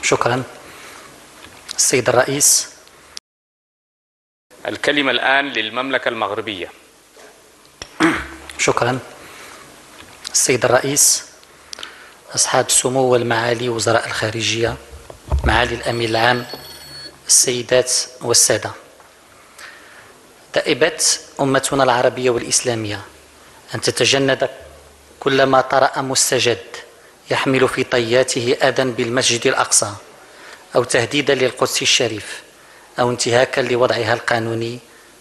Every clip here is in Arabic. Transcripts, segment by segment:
شكرا. السيد الرئيس. الكلمة الآن للمملكة المغربية. شكرا. السيد الرئيس، أصحاب السمو والمعالي وزراء الخارجية، معالي الأمين العام، السيدات والسادة، دأبت أمتنا العربية والإسلامية أن تتجند كل ما طرأ مستجد يحمل في طياته أذى بالمسجد الأقصى أو تهديدا للقدس الشريف أو انتهاكا لوضعها القانوني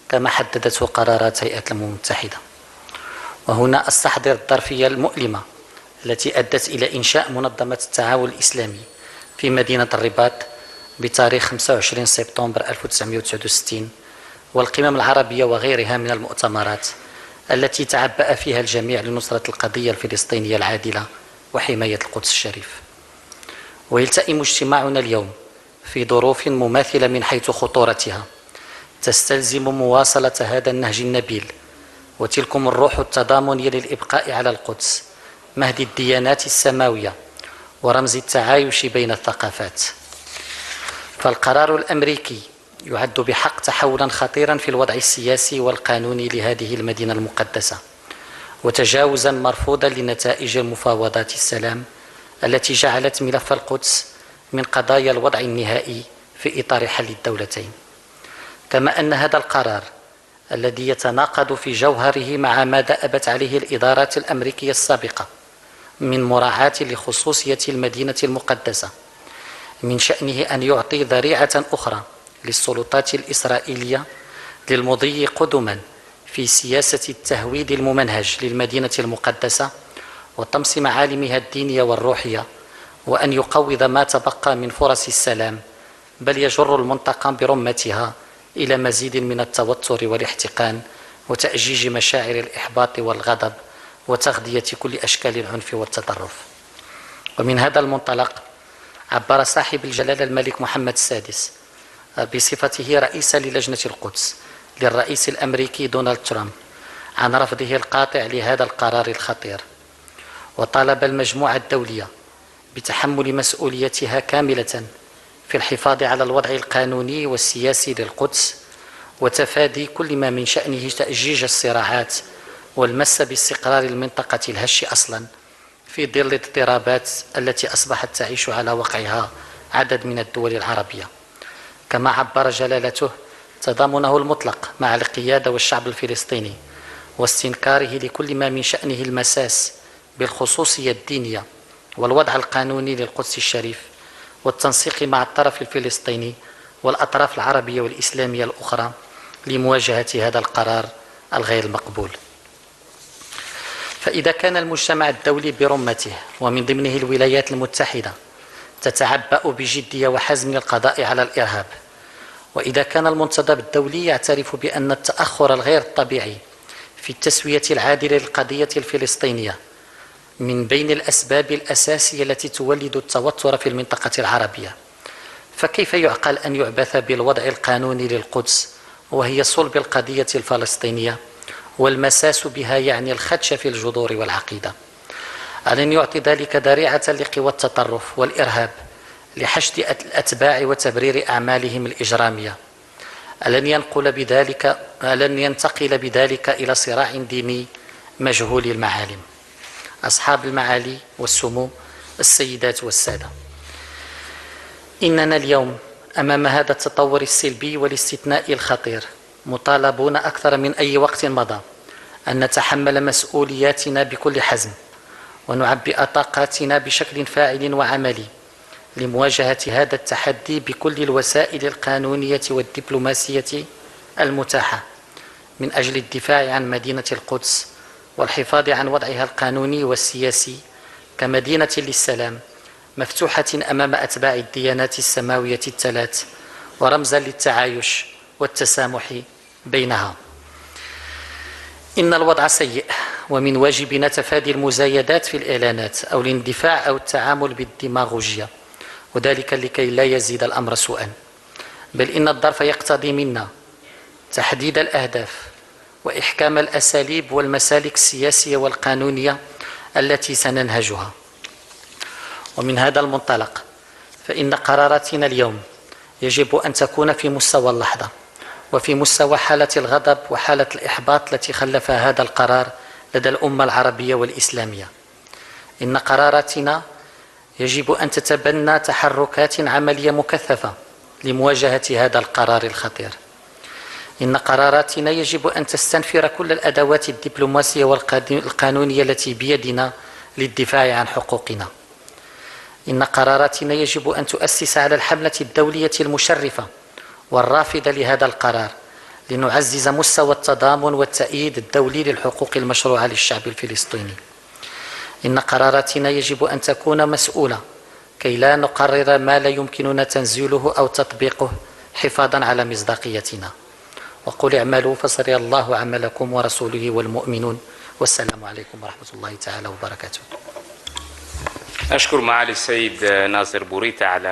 كما حددته قرارات هيئة الأمم المتحدة. وهنا أستحضر الظرفية المؤلمة التي أدت إلى إنشاء منظمة التعاون الإسلامي في مدينة الرباط بتاريخ 25 سبتمبر 1969 والقمم العربية وغيرها من المؤتمرات التي تعبأ فيها الجميع لنصرة القضية الفلسطينية العادلة وحماية القدس الشريف. ويلتئم اجتماعنا اليوم في ظروف مماثلة من حيث خطورتها تستلزم مواصلة هذا النهج النبيل وتلكم الروح التضامنية للإبقاء على القدس مهد الديانات السماوية ورمز التعايش بين الثقافات. فالقرار الأمريكي يعد بحق تحولا خطيرا في الوضع السياسي والقانوني لهذه المدينة المقدسة وتجاوزا مرفوضا لنتائج المفاوضات السلام التي جعلت ملف القدس من قضايا الوضع النهائي في إطار حل الدولتين. كما أن هذا القرار الذي يتناقض في جوهره مع ما دأبت عليه الإدارات الأمريكية السابقة من مراعاة لخصوصية المدينة المقدسة من شأنه أن يعطي ذريعة أخرى للسلطات الإسرائيلية للمضي قدما في سياسة التهويد الممنهج للمدينة المقدسة وطمس معالمها الدينية والروحية وأن يقوض ما تبقى من فرص السلام بل يجر المنطقة برمتها إلى مزيد من التوتر والاحتقان وتأجيج مشاعر الإحباط والغضب وتغذية كل أشكال العنف والتطرف. ومن هذا المنطلق عبر صاحب الجلالة الملك محمد السادس بصفته رئيسا للجنة القدس للرئيس الأمريكي دونالد ترامب عن رفضه القاطع لهذا القرار الخطير، وطالب المجموعة الدولية بتحمل مسؤوليتها كاملة في الحفاظ على الوضع القانوني والسياسي للقدس وتفادي كل ما من شأنه تأجيج الصراعات والمس باستقرار المنطقة الهش أصلا في ظل الاضطرابات التي أصبحت تعيش على وقعها عدد من الدول العربية. كما عبر جلالته تضامنه المطلق مع القيادة والشعب الفلسطيني واستنكاره لكل ما من شأنه المساس بالخصوصية الدينية والوضع القانوني للقدس الشريف والتنسيق مع الطرف الفلسطيني والأطراف العربية والإسلامية الأخرى لمواجهة هذا القرار الغير مقبول. فإذا كان المجتمع الدولي برمته ومن ضمنه الولايات المتحدة تتعبأ بجدية وحزم القضاء على الإرهاب، وإذا كان المنتدب الدولي يعترف بأن التأخر الغير طبيعي في التسوية العادلة للقضية الفلسطينية من بين الأسباب الأساسية التي تولد التوتر في المنطقة العربية، فكيف يعقل أن يعبث بالوضع القانوني للقدس وهي صلب القضية الفلسطينية والمساس بها يعني الخدش في الجذور والعقيدة؟ ألن يعطي ذلك ذريعة لقوى التطرف والإرهاب لحشد الأتباع وتبرير أعمالهم الإجرامية؟ ألن ينتقل بذلك إلى صراع ديني مجهول المعالم؟ أصحاب المعالي والسمو، السيدات والسادة، إننا اليوم أمام هذا التطور السلبي والاستثنائي الخطير مطالبون أكثر من أي وقت مضى أن نتحمل مسؤولياتنا بكل حزم ونعبئ طاقاتنا بشكل فاعل وعملي لمواجهة هذا التحدي بكل الوسائل القانونية والدبلوماسية المتاحة من أجل الدفاع عن مدينة القدس والحفاظ عن وضعها القانوني والسياسي كمدينة للسلام مفتوحة أمام أتباع الديانات السماوية الثلاث ورمزا للتعايش والتسامح بينها. إن الوضع سيء ومن واجبنا تفادي المزايدات في الإعلانات أو الاندفاع أو التعامل بالديماغوجيا، وذلك لكي لا يزيد الأمر سوءا، بل إن الظرف يقتضي منا تحديد الأهداف وإحكام الأساليب والمسالك السياسية والقانونية التي سننهجها. ومن هذا المنطلق فإن قراراتنا اليوم يجب أن تكون في مستوى اللحظة، وفي مستوى حالة الغضب وحالة الإحباط التي خلفها هذا القرار لدى الأمة العربية والإسلامية. إن قراراتنا يجب أن تتبنى تحركات عملية مكثفة لمواجهة هذا القرار الخطير. إن قراراتنا يجب أن تستنفر كل الأدوات الدبلوماسية والقانونية التي بيدنا للدفاع عن حقوقنا. إن قراراتنا يجب أن تؤسس على الحملة الدولية المشرفة والرافضة لهذا القرار، لنعزز مستوى التضامن والتأييد الدولي للحقوق المشروعة للشعب الفلسطيني. إن قراراتنا يجب أن تكون مسؤولة كي لا نقرر ما لا يمكننا تنزيله أو تطبيقه حفاظا على مصداقيتنا. وقل اعملوا فسيرى الله عملكم ورسوله والمؤمنون، والسلام عليكم ورحمة الله تعالى وبركاته. أشكر معالي السيد ناصر بوريتة على